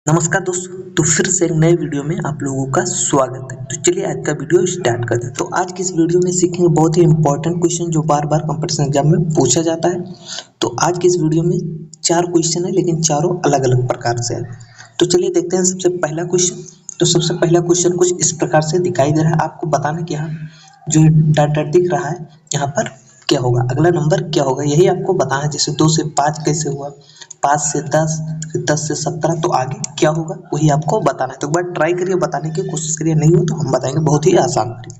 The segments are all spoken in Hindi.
नमस्कार दोस्तों। तो फिर से एक नए वीडियो में आप लोगों का स्वागत है। तो चलिए आज का वीडियो स्टार्ट करते हैं। तो आज की इस वीडियो में सीखेंगे बहुत ही इंपॉर्टेंट क्वेश्चन जो बार बार कंपटीशन एग्जाम में पूछा जाता है। तो आज की इस वीडियो में 4 क्वेश्चन है, लेकिन चारों अलग अलग प्रकार से है। तो चलिए देखते हैं सबसे पहला क्वेश्चन। तो सबसे पहला क्वेश्चन कुछ इस प्रकार से दिखाई दे रहा है। आपको बताना कि यहाँ जो डाटा दिख रहा है यहाँ पर क्या होगा, अगला नंबर क्या होगा, यही आपको बताना है। जैसे 2 से 5 कैसे हुआ, 5 से 10, फिर 10 से 17, तो आगे क्या होगा वही आपको बताना है। तो एक बार ट्राई करिए, बताने की कोशिश करिए, नहीं हो तो हम बताएंगे, बहुत ही आसान करिए।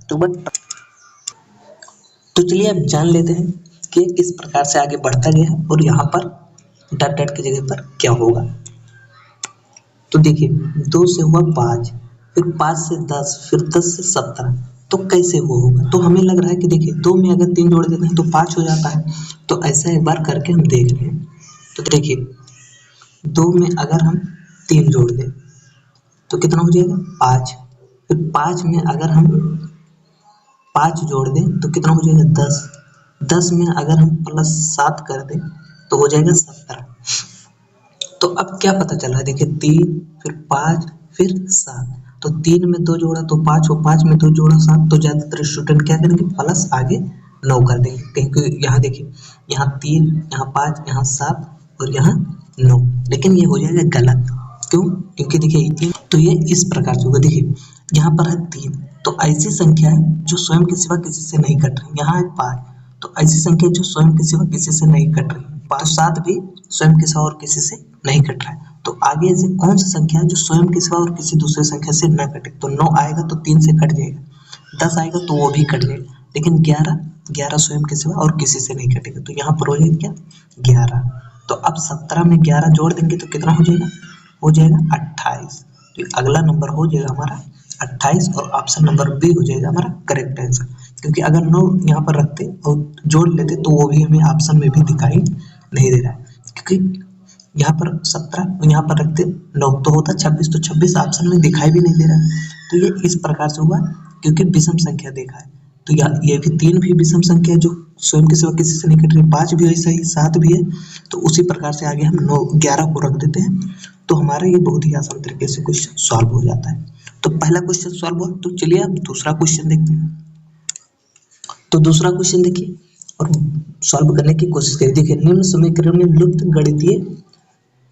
तो चलिए अब जान लेते हैं कि किस प्रकार से आगे बढ़ता गया है और यहाँ पर डॉट डॉट की जगह पर क्या होगा। तो देखिए 2 से हुआ 5, फिर 5 से 10, फिर 10 से 17, तो कैसे वो होगा। तो हमें लग रहा है कि देखिए 2 में अगर 3 जोड़ देते हैं तो 5 हो जाता है। तो ऐसा एक बार करके हम देख रहे हैं। तो देखिए 2 में अगर हम 3 जोड़ दें तो कितना हो जाएगा 5। फिर 5 में अगर हम 5 जोड़ दें तो कितना हो जाएगा 10। 10 में अगर हम प्लस 7 कर दें तो हो जाएगा 17। तो अब क्या पता चल रहा है, देखिए 3, फिर 5, फिर 7। तो 3 में 2 जोड़ा तो 5 हो, 5 में 2 जोड़ा 7। तो ज़्यादातर स्टूडेंट क्या करेंगे, प्लस आगे 9 कर देंगे, क्योंकि यहाँ देखिए यहाँ 3, यहाँ 5, यहाँ 7 और यहाँ 9। लेकिन ये हो जाएगा गलत। क्यों? क्योंकि देखिए तो ये इस प्रकार से होगा। देखिए यहाँ पर है 3, तो ऐसी संख्या है जो स्वयं के सिवा किसी से नहीं कट रही। यहाँ है 5, तो ऐसी संख्या जो स्वयं के सिवा किसी से नहीं कट रही। 5, 7 भी स्वयं के सिवा और किसी से नहीं कट रहा है। तो आगे ऐसे कौन सी संख्या है जो स्वयं के सिवा और किसी दूसरे संख्या से न कटे। तो 9 आएगा तो 3 से कट जाएगा, 10 आएगा तो वो भी कट जाएगा, लेकिन 11 स्वयं के सिवा और किसी से नहीं कटेगा। तो यहाँ पर हो जाएगा क्या 11। तो अब 17 में 11 जोड़ देंगे तो कितना हो जाएगा, हो जाएगा 28। तो अगला नंबर हो जाएगा हमारा 28 और ऑप्शन नंबर बी हो जाएगा हमारा करेक्ट आंसर। क्योंकि अगर 9 यहाँ पर रखते और जोड़ लेते तो वो भी हमें ऑप्शन में भी दिखाई नहीं दे रहा है। क्योंकि यहाँ पर 17 और यहाँ पर रखते 9 तो होता 26, तो 26 ऑप्शन में दिखाई भी नहीं दे रहा है। तो ये इस प्रकार से हुआ क्योंकि विषम संख्या देखा है। तो ये भी 3 भी विषम संख्या है जो स्वयं के सिवा किसी से नहीं कट रही, 5 भी ऐसा ही, 7 भी है। तो उसी प्रकार से आगे हम 9 11 को रख देते हैं, तो हमारा ये बहुत ही आसान तरीके से क्वेश्चन सॉल्व हो जाता है। तो पहला क्वेश्चन सॉल्व हुआ। तो चलिए अब दूसरा क्वेश्चन देखते हैं। तो दूसरा क्वेश्चन देखिए और सॉल्व करने की कोशिश करिए। देखिए निम्न समीकरण में लुप्त गणितीय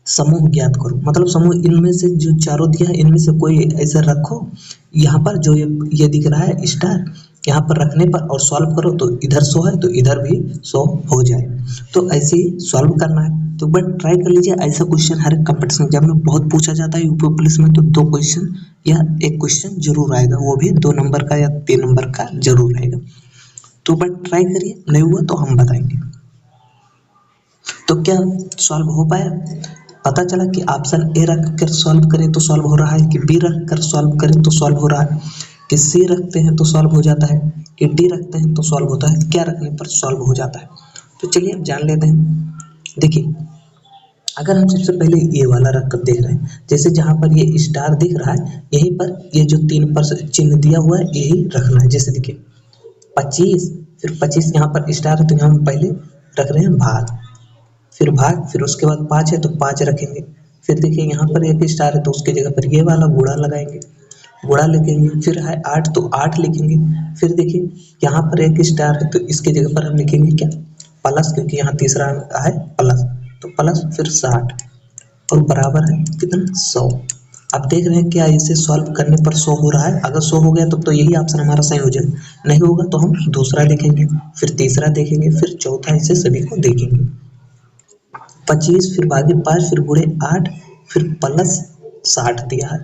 समूह ज्ञात करो। मतलब समूह इनमें से जो चारों दिया है इनमें से कोई ऐसा रखो, यहाँ पर जो ये दिख रहा है स्टार, यहाँ पर रखने पर और सॉल्व करो तो इधर 100 है तो इधर भी 100 हो जाए। तो ऐसे ही सॉल्व करना है। तो बट ट्राई कर लीजिए। ऐसा क्वेश्चन हर कंपटीशन एग्जाम में बहुत पूछा जाता है। यूपी पुलिस में तो 2 क्वेश्चन या 1 क्वेश्चन जरूर आएगा, वो भी 2 नंबर का या 3 नंबर का जरूर आएगा। तो बट ट्राई करिए, नहीं हुआ तो हम बताएंगे। तो क्या सॉल्व हो पाया? पता चला कि ऑप्शन ए रख कर सॉल्व करें तो सॉल्व हो रहा है, कि बी रख कर सॉल्व करें तो सॉल्व हो रहा है, कि सी रखते हैं तो सॉल्व हो जाता है, कि डी रखते हैं तो सॉल्व होता है, क्या रखने पर सॉल्व हो जाता है। तो चलिए अब जान लेते हैं। देखिए अगर हम सबसे पहले ये वाला रख कर देख रहे हैं, जैसे जहाँ पर ये स्टार दिख रहा है यहीं पर ये जो 3 पर चिन्ह दिया हुआ है यही रखना है। जैसे देखिए 25, फिर 25 यहाँ पर स्टार है तो यहाँ हम पहले रख रहे हैं भाग, फिर भाग, फिर उसके बाद 5 है तो 5 रखेंगे। फिर देखिए यहाँ पर एक स्टार है तो उसके जगह पर ये वाला गुणा लगाएंगे, गुणा लिखेंगे। फिर है 8 तो 8 लिखेंगे। फिर देखिए यहाँ पर एक स्टार है तो इसके जगह पर हम लिखेंगे क्या, प्लस, क्योंकि यहाँ तीसरा है प्लस, तो प्लस फिर 60 और बराबर है कितना 100। अब देख रहे हैं क्या इसे सॉल्व करने पर 100 हो रहा है। अगर 100 हो गया तो यही ऑप्शन हमारा सही हो जाएगा, नहीं होगा तो हम दूसरा देखेंगे, फिर तीसरा देखेंगे, फिर चौथा, ऐसे सभी को देखेंगे। 25 फिर भागे 5 फिर गुणे 8 फिर प्लस 60 दिया है।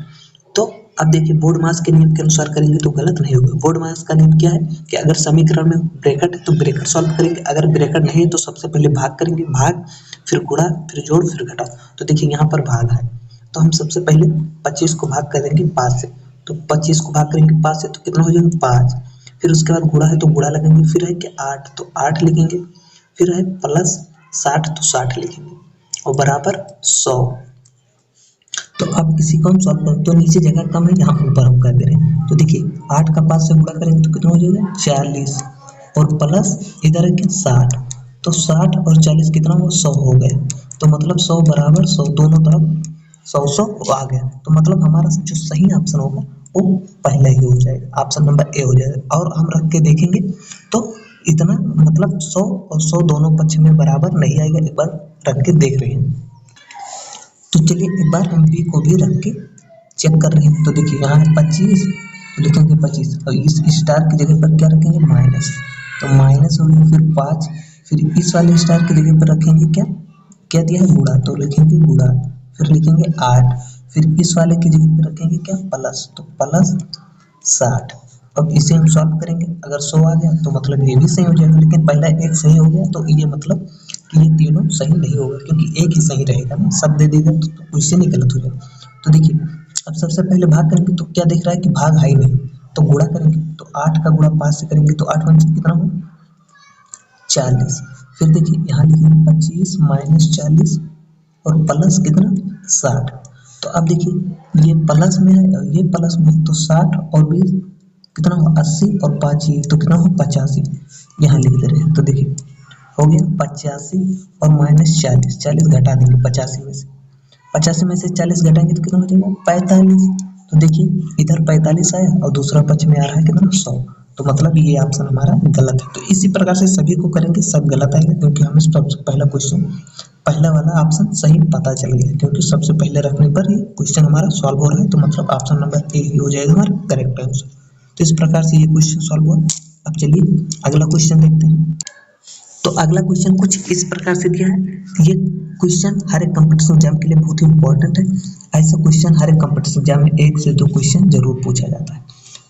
तो अब देखिए बोर्ड मास के नियम के अनुसार करेंगे तो गलत नहीं होगा। बोर्ड मास का नियम क्या है कि अगर समीकरण में ब्रैकेट है तो ब्रैकेट सॉल्व करेंगे, अगर ब्रैकेट नहीं है तो सबसे पहले भाग करेंगे, भाग फिर गुणा फिर जोड़ फिर घटाओ। तो देखिए यहाँ पर भाग है तो हम सबसे पहले 25 को भाग कर देंगे 5 से, तो 25 को भाग करेंगे 5 से तो कितना हो जाएगा 5। फिर उसके बाद गुणा है तो गुणा लगेंगे, फिर है कि 8 तो 8 लिखेंगे, फिर है प्लस 60 तो 60 लिखेंगे और बराबर 100। तो अब इसी को हम सॉल्व करें तो नीचे जगह कम है, यहाँ ऊपर हम कर दे रहे हैं। तो देखिए 8 का 5 से गुणा करेंगे तो कितना हो जाएगा 40 और प्लस इधर है कि 60, तो 60 और 40 कितना हो 100 हो गए। तो मतलब 100 बराबर 100 दोनों तरफ 100 आ गया, तो मतलब हमारा जो सही ऑप्शन होगा वो पहला ही हो जाएगा, ऑप्शन नंबर ए हो जाएगा। और हम रख के देखेंगे तो इतना मतलब 100 और 100 दोनों पक्ष में बराबर नहीं आएगा, एक बार रख के देख रहे हैं। तो चलिए एक बार हम बी को भी रख के चेक कर रहे हैं। तो देखिए यहाँ है 25, तो लिखेंगे 25 और इस स्टार की जगह पर क्या रखेंगे माइनस, तो माइनस हो गया, फिर 5, फिर इस वाले स्टार की जगह पर रखेंगे क्या क्या दिया है गुणा, तो लिखेंगे गुणा, फिर लिखेंगे 8, फिर इस वाले की जगह पर रखेंगे क्या प्लस, तो प्लस 60। अब इसे हम सॉल्व करेंगे, अगर 100 आ गया तो मतलब ये भी सही हो जाएगा, लेकिन पहला एक सही हो गया तो ये मतलब कि ये तीनों सही नहीं होगा, क्योंकि एक ही सही रहेगा ना, सब दे देगा तो क्वेश्चन ही गलत हो जाएगा। तो देखिए अब सबसे पहले भाग करेंगे तो क्या दिख रहा है कि भाग है ही नहीं, तो गुणा करेंगे, तो 8 का गुणा 5 से करेंगे तो 8 पंच कितना हो 40। फिर देखिए यहाँ लिखेंगे 25 माइनस 40 और प्लस कितना 60। तो अब देखिए ये प्लस में है और ये प्लस में है, तो 60 और 20 कितना हो 80 और 5 ये तो कितना हो 85, यहाँ लिख दे रहे हैं। तो देखिए हो गया 85 और माइनस 40, 40 घटा देंगे 85 में से, 85 में से 40 घटाएंगे तो कितना हो जाएगा 45। तो देखिए इधर 45 आया और दूसरा पक्ष में आ रहा है कितना 100, तो मतलब ये ऑप्शन हमारा गलत है। तो इसी प्रकार से सभी को करेंगे, सब गलत आएगा, क्योंकि हमें सबसे पहला क्वेश्चन पहला वाला ऑप्शन सही पता चल गया, क्योंकि सबसे पहले रखने पर ही क्वेश्चन हमारा सॉल्व हो रहा है, तो मतलब ऑप्शन नंबर ए ही हो जाएगा हमारा करेक्ट आंसर। तो इस प्रकार से ये क्वेश्चन सॉल्व हुआ। अब चलिए अगला क्वेश्चन देखते हैं। तो अगला क्वेश्चन कुछ इस प्रकार से दिया है, ये क्वेश्चन हर एक कंपटीशन एग्जाम के लिए बहुत ही इंपॉर्टेंट है। ऐसा क्वेश्चन हर एक कंपटीशन एग्जाम में 1 से 2 क्वेश्चन जरूर पूछा जाता है,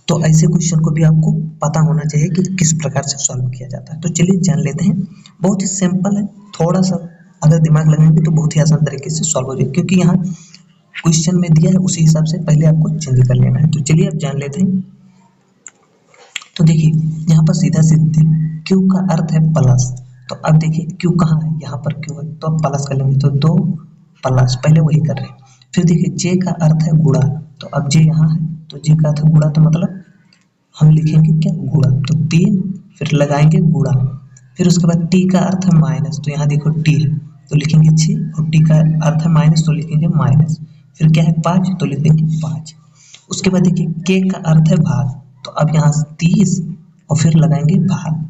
तो ऐसे क्वेश्चन को भी आपको पता होना चाहिए कि किस प्रकार से सॉल्व किया जाता है। तो चलिए जान लेते हैं, बहुत ही सिंपल है, थोड़ा सा अगर दिमाग लगाएंगे तो बहुत ही आसान तरीके से सॉल्व हो जाएगा, क्योंकि यहाँ क्वेश्चन में दिया है उसी हिसाब से पहले आपको चेंज कर लेना है। तो चलिए अब जान लेते हैं। तो देखिए यहाँ पर सीधा सीधे क्यू का अर्थ है प्लस, तो अब देखिए क्यू कहाँ है, यहाँ पर क्यू है, तो अब प्लस कर लेंगे, तो 2 प्लस पहले वही कर रहे हैं। फिर देखिए जे का अर्थ है गुणा, तो अब जे यहाँ है तो जे का अर्थ है गुणा, तो मतलब हम लिखेंगे क्या गुणा, तो 3 फिर लगाएंगे गुणा, फिर उसके बाद टी का अर्थ है माइनस, तो यहाँ देखो टी है तो लिखेंगे 6 और टी का अर्थ है माइनस तो लिखेंगे माइनस, फिर क्या है 5 तो लिखेंगे 5। उसके बाद देखिए के का अर्थ है भाग, तो अब यहाँ 30 और फिर लगाएंगे भाग,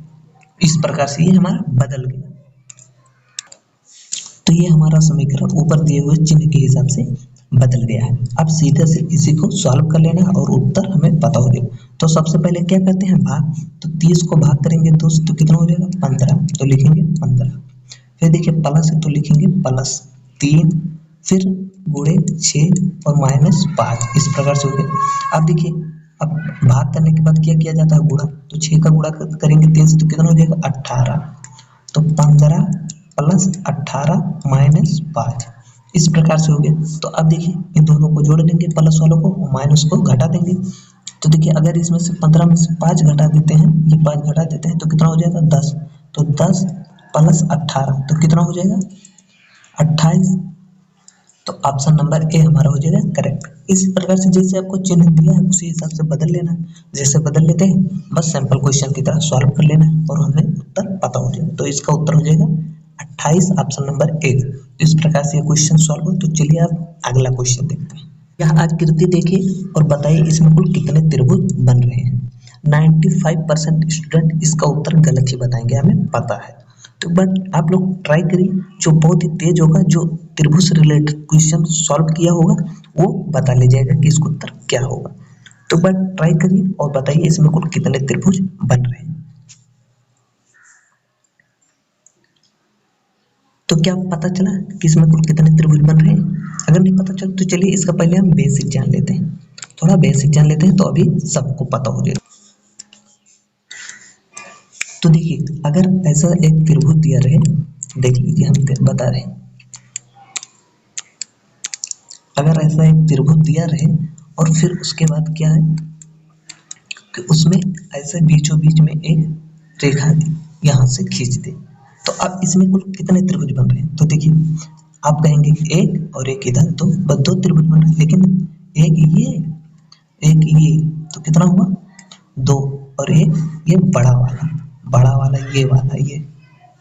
इस प्रकार से ये हमारा बदल गया। तो ये हमारा समीकरण ऊपर दिए हुए चिन्ह के हिसाब से बदल गया है। अब सीधे से इसी को सॉल्व कर लेना है और उत्तर हमें पता हो जाएगा। तो सबसे पहले क्या करते हैं भाग, तो 30 को भाग करेंगे 2 से तो कितना हो जाएगा 15, तो लिखेंगे 15। फिर देखिए प्लस है तो लिखेंगे प्लस 3, फिर गुणे 6 और माइनस 5, इस प्रकार से हो गया। अब देखिए अब भाग करने के बाद क्या किया जाता है गुणा, तो 6 का गुणा करेंगे 3 से तो कितना हो जाएगा 18, तो 15 प्लस 18 माइनस 5, इस प्रकार से हो गया। तो अब देखिए इन दोनों को जोड़ देंगे, प्लस वालों को और माइनस को घटा देंगे। तो देखिए अगर इसमें से 15 में से 5 घटा देते हैं, ये 5 घटा देते हैं तो कितना हो जाएगा 10, तो 10 प्लस 18 तो कितना हो जाएगा 28। तो ऑप्शन नंबर ए हमारा हो जाएगा करेक्ट। इसी प्रकार से जैसे आपको चिन्ह दिया है उसी हिसाब से बदल लेना है, जैसे बदल लेते हैं बस सैंपल क्वेश्चन की तरह सॉल्व कर लेना है और हमें उत्तर पता हो जाएगा। तो इसका उत्तर हो जाएगा 28, ऑप्शन नंबर ए। इस प्रकार से ये क्वेश्चन सॉल्व हो। तो चलिए आप अगला क्वेश्चन देखते हैं। यह आकृति देखिए और बताइए इसमें कुल कितने त्रिभुज बन रहे हैं। 95% स्टूडेंट इसका उत्तर गलत ही बताएंगे, हमें पता है। तो बट आप लोग ट्राई करिए, जो बहुत ही तेज होगा, जो त्रिभुज से रिलेटेड क्वेश्चन सॉल्व किया होगा वो बता ले जाएगा कि इसका उत्तर क्या होगा। तो बट ट्राई करिए और बताइए इसमें कुल कितने त्रिभुज बन रहे हैं। तो क्या पता चला कि इसमें कुल कितने त्रिभुज बन रहे हैं? अगर नहीं पता चला तो चलिए इसका पहले हम बेसिक जान लेते हैं, थोड़ा बेसिक जान लेते हैं तो अभी सबको पता हो जाएगा। तो देखिए अगर ऐसा एक त्रिभुज दिया रहे, देख लीजिए हम बता रहे हैं, अगर ऐसा एक त्रिभुज दिया रहे और फिर उसके बाद क्या है कि उसमें ऐसे बीचों बीच में एक रेखा यहाँ से खींच दे, तो अब इसमें कुल कितने त्रिभुज बन रहे हैं? तो देखिए आप कहेंगे एक और एक इधर, तो बस 2 त्रिभुज बन रहे हैं, लेकिन एक ये तो कितना हुआ 2, और एक ये बड़ा वाला ये,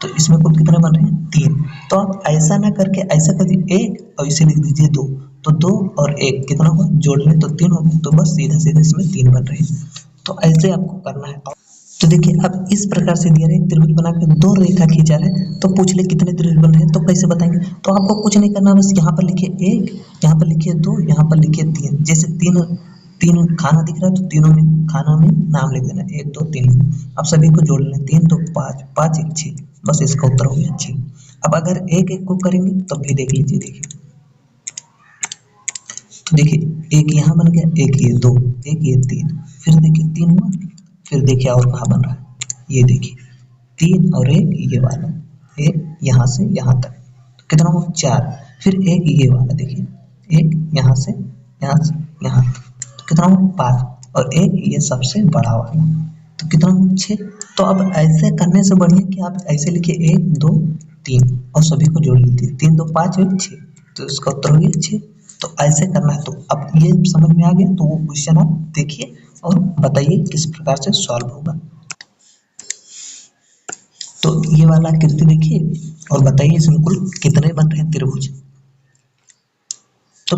तो इसमें कुल कितने बन रहे हैं 3। तो आप ऐसा ना करके ऐसा कर दीजिए 1 और इसे लिख दीजिए 2, तो 2 और 1 कितना हुआ, जोड़ लें तो 3 हो गए, तो बस सीधा सीधा इसमें 3 बन रहे हैं। तो ऐसे आपको करना है। तो देखिए अब इस प्रकार से दिया रहे त्रिभुज बना के 2 रेखा खींचा रहे, तो पूछ ले कितने त्रिभुज बन रहे हैं, तो कैसे बताएंगे। तो आपको कुछ नहीं करना, बस यहाँ पर लिखिए 1, यहाँ पर लिखिए 2, यहाँ पर लिखिए 3। जैसे तीन तीन खाना दिख रहा है तो तीनों में खाना में नाम लिख देना, 1 2 3। अब सभी को जोड़ लें, 3 2 5, 5 1 6, बस इसका उत्तर हो गया 6। अब अगर एक एक को करेंगे तब भी देख लीजिए, देखिए तो देखिए एक यहाँ बन गया, एक ये 2, एक ये 3, फिर देखिए 3 हुआ, फिर देखिए और कहाँ बन रहा है, ये देखिए 3 और 1 ये वाला, एक यहाँ से यहाँ तक, तो कितना हुआ 4, फिर एक ये वाला देखिए, एक यहाँ से यहाँ तक, तो कितना हुआ 5, और एक ये सबसे बड़ा वाला, तो कितना हुआ 6। तो अब ऐसे करने से बढ़िया कि आप ऐसे लिखिए 1 2 3 और सभी को जोड़ लीजिए, 3 2 5 1 6, तो इसका उत्तर हो गया 6। तो ऐसे करना है। तो अब ये समझ में आ गया, तो वो क्वेश्चन आप देखिए और बताइए किस प्रकार से सॉल्व होगा। तो ये वाला आकृति देखिए और बताइए इसमें कुल कितने बन रहे हैं त्रिभुज। तो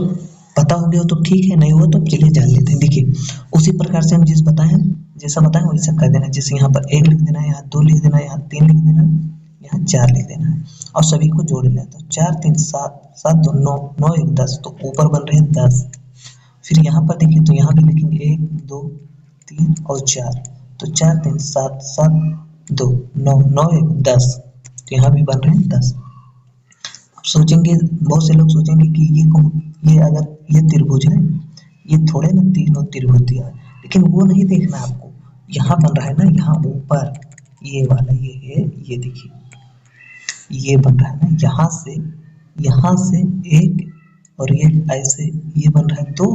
पता हो गया तो ठीक है, नहीं हुआ तो चलिए जान लेते हैं। देखिए उसी प्रकार से हम जैसा बताएं वैसा कर देना। जैसे यहाँ पर 1 लिख देना है, यहाँ 2 लिख देना है, यहाँ 3 लिख देना है, यहाँ 4 लिख देना है और सभी को जोड़ लेना है। तो 4 3 7, 7 2 9, 9 1 10, तो ऊपर बन रहे हैं 10। फिर यहाँ पर देखिए तो यहाँ भी लिखेंगे 1 2 3 और 4, तो 4 3 7, 7 2 9, 9 1 10, तो यहाँ भी बन रहे हैं 10। अब सोचेंगे, बहुत से लोग सोचेंगे कि ये अगर ये त्रिभुज है, ये थोड़े ना तीनों त्रिभुज दिया है, लेकिन वो नहीं देखना आपको। यहाँ बन रहा है ना, यहाँ ऊपर ये वाला ये है, ये देखिए ये बन रहा है ना, यहाँ से एक, और ये ऐसे ये बन रहा है 2,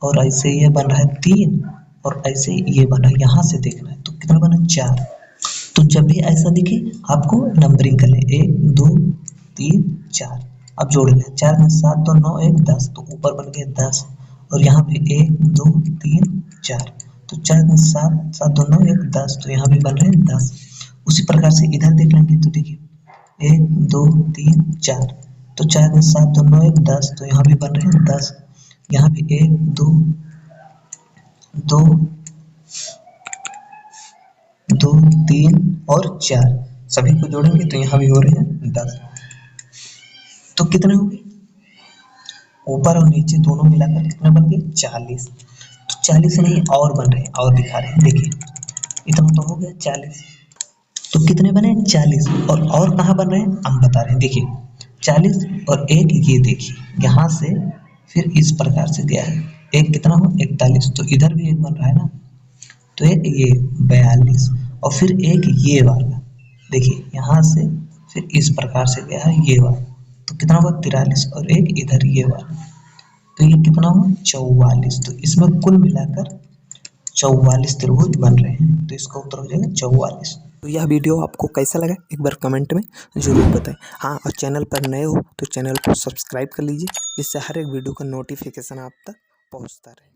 और ऐसे ये बन रहा है 3, और ऐसे ये बन रहा है, यहाँ से देखना है। तो कितना बना 4। तो जब भी ऐसा दिखे आपको नंबरिंग कर लें, 1 2 3 4, अब जोड़ लें, 4 में 7 2 9 1 10, तो ऊपर बन गया 10, और यहाँ पे 1 2 3 4, तो 4 में 7 7 2 9 1 10, तो यहाँ भी बन रहे हैं 10। उसी प्रकार से इधर देख लेंगे, तो देखिए 1 2 3 4, तो 4 में 7 2 9 1 10, तो यहाँ भी बन रहे हैं 10। यहाँ भी 1 2 2 2 3 और 4, सभी को जोड़ेंगे तो यहाँ भी हो रहे हैं 10। तो कितने हो गए, ऊपर और नीचे दोनों मिलाकर कितने बन गए 40। तो 40 नहीं और बन रहे हैं, और दिखा रहे हैं, देखिए इतना तो हो गया 40। तो कितने बने 40, और कहाँ बन रहे हैं हम बता रहे हैं। देखिए 40 और एक ये देखिए यहाँ से फिर इस प्रकार से गया है, एक कितना हो 41, तो इधर भी एक बन रहा है ना, तो एक ये 42, और फिर एक ये वाला देखिए यहाँ से फिर इस प्रकार से गया है ये वाला, तो कितना हुआ 43, और एक इधर ये वाला, तो ये कितना हुआ 44। तो इसमें कुल मिलाकर 44 त्रिभुज बन रहे हैं, तो इसका उत्तर हो जाएगा 44। तो यह वीडियो आपको कैसा लगा एक बार कमेंट में ज़रूर बताएं। हाँ, और चैनल पर नए हो तो चैनल को सब्सक्राइब कर लीजिए, जिससे हर एक वीडियो का नोटिफिकेशन आप तक पहुंचता रहे।